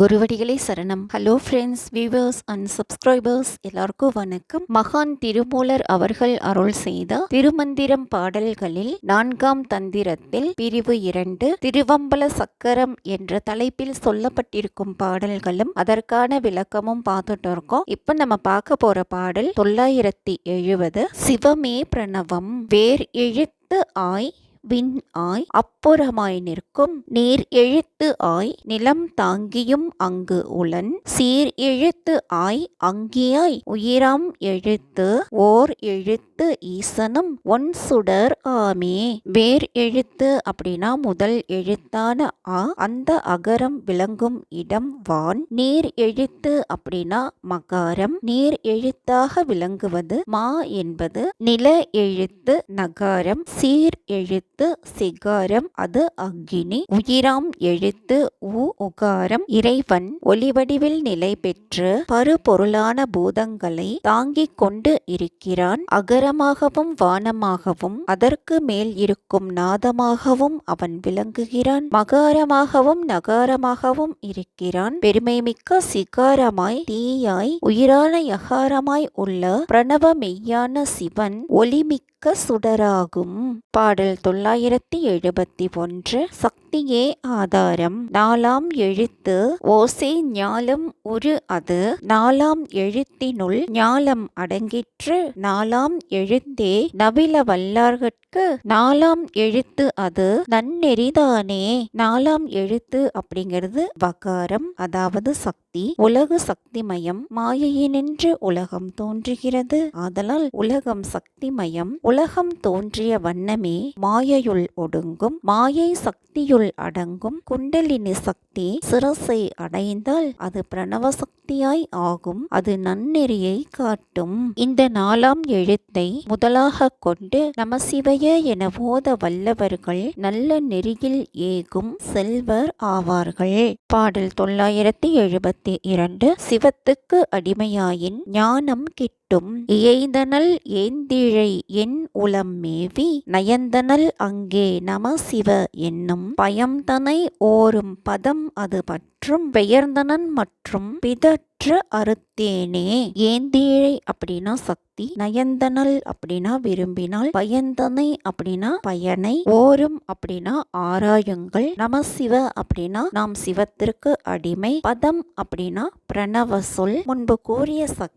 குருவடிகளே சரணம். Hello friends, viewers and subscribers எல்லாருக்கும் வணக்கம். மகான் திருமூலர் அவர்கள் அருள் செய்த திருமந்திரம் பாடல்களில் 4ஆம் தந்திரத்தில் பிரிவு 2 திருவம்பல சக்கரம் என்ற தலைப்பில் சொல்லப்பட்டிருக்கும் பாடல்களும் அதற்கான விளக்கமும் பார்த்துட்டு இருக்கோம். இப்ப நம்ம பார்க்க போற பாடல் 970. சிவமே பிரணவம் வேர் எழுத்து ஆய் விண் ஆய் அப்புறமாய் நிற்கும் நீர் எழுத்து ஆய் நிலம் தாங்கியும் அங்கு உளன் சீர் எழுத்து ஆய் அங்கியாய் உயிராம் எழுத்து ஓர் எழுத்து ஈசனும் ஒன் சுடர் ஆமே. வேர் எழுத்து அப்படின்னா முதல் எழுத்தான ஆ, அந்த அகரம் விளங்கும் இடம் வான். நீர் எழுத்து அப்படின்னா மகாரம், நீர் எழுத்தாக விளங்குவது மா என்பது. நில எழுத்து நகாரம், சீர் எழுத்து சிகாரம், அது அக்னி. உயிராம் எழுத்து உ உகாரம். இறைவன் ஒளிவடிவில் நிலை பெற்று பருபொருளான பூதங்களை தாங்கிக் கொண்டு இருக்கிறான். அகரமாகவும் வானமாகவும் அதற்கு மேல் இருக்கும் நாதமாகவும் அவன் விளங்குகிறான். மகாரமாகவும் நகாரமாகவும் இருக்கிறான். பெருமைமிக்க சிகாரமாய் தீயாய் உயிரான யகாரமாய் உள்ள பிரணவ மெய்யான சிவன் ஒளிமிக்க சுடராகும். பாடல் 971. சக்தியே ஆதாரம். 4ஆம் எழுத்து ஓசை ஞாலம் உரு அது 4ஆம் எழுத்தினுள் ஞாலம் அடங்கிற்று. 4ஆம் எழுத்தே நவில வல்லார்கட்கு 4ஆம் எழுத்து அது நன்னெறிதானே. 4ஆம் எழுத்து அப்படிங்கிறது வகாரம், அதாவது சக்தி. உலகு சக்திமயம், மாயையினின்று உலகம் தோன்றுகிறது. ஆதலால் உலகம் சக்திமயம். உலகம் தோன்றிய வண்ணமே மாயையுள் ஒடுங்கும், மாயை சக்தியுள் அடங்கும். குண்டலினி சக்தி சிரசை அடைந்தால் அது பிரணவ சக்தியாய் ஆகும். அது நன்னெறியை காட்டும். இந்த 4ஆம் எழுத்தை முதலாக கொண்டு நமசிவய என ஓத வல்லவர்கள் நல்ல நெறியில் ஏகும் செல்வர் ஆவார்கள். பாடல் 972. சிவத்துக்கு அடிமையாயின் ஞானம் கிட்டும். இயைந்தனல் ஏந்திழை என் உளம் மேவி நயந்தனல் அங்கே நம சிவ என்னும் பயம்தனை ஓரும் பதம் அது பற்றும் பெயர்ந்தனன் மற்றும் பிதற்று அறுத்தேனே. ஏந்திழை அப்படின்னா சக்தி, நயந்தனல் அப்படின்னா விரும்பினால், பயந்தனை அப்படின்னா பயனை, ஓரும் அப்படின்னா ஆராயுங்கள், நம சிவ அப்படின்னா நாம் சிவத்திற்கு அடிமை, பதம் அப்படின்னா பிரணவ சொல். முன்பு கூறிய சக்தி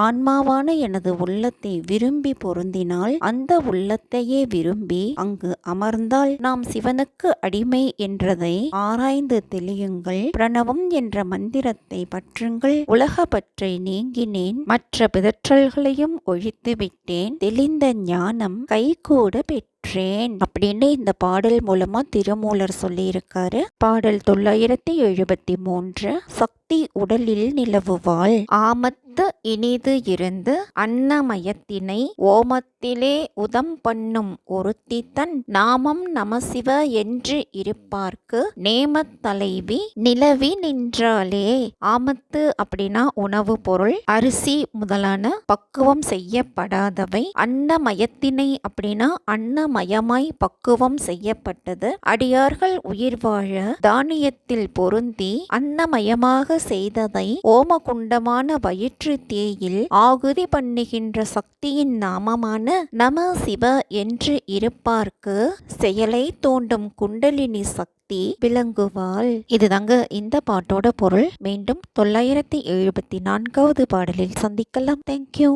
ஆன்மாவான எனது உள்ளத்தை விரும்பி பொருந்தினால், அந்த உள்ளத்தையே விரும்பி அங்கு அமர்ந்தால் நாம் சிவனுக்கு அடிமை என்றதை ஆராய்ந்து தெளியுங்கள். பிரணவம் என்ற மந்திரத்தை பற்றுங்கள். உலக பற்றை நீங்கினேன், மற்ற பிதற்றல்களையும் ஒழித்து விட்டேன், தெளிந்த ஞானம் கைகூட பெற்றேன் அப்படின்னு இந்த பாடல் மூலமா திருமூலர் சொல்லியிருக்காரு. பாடல் 973. சக்தி உடலில் நிலவுவாள். ஆமத்து இனிது இருந்து அன்னமயத்தினை ஓமத்திலே உதம் பண்ணும் ஒருத்தி தன் நாமம் நமசிவ என்று இருப்பார்க்கு நேமத் தலைவி நிலவி நின்றாளே. ஆமத்து அப்படின்னா உணவு பொருள், அரிசி முதலான பக்குவம் செய்யப்படாதவை. அன்னமயத்தினை அப்படின்னா அன்னமயமாய் பக்குவம் செய்யப்பட்டது. அடியார்கள் உயிர் வாழ தானியத்தில் பொருந்தி அன்னமயமாக செய்ததை ஓமகுண்டமான வயிற்று தேயில் ஆகுதி பண்ணுகின்ற சக்தியின் நாமமான நம சிவ என்று இருப்பார்க்கு செயலை தோண்டும் குண்டலினி சக்தி விளங்குவாள். இதுதாங்க இந்த பாட்டோட பொருள். மீண்டும் 974வது பாடலில் சந்திக்கலாம். தேங்க்யூ.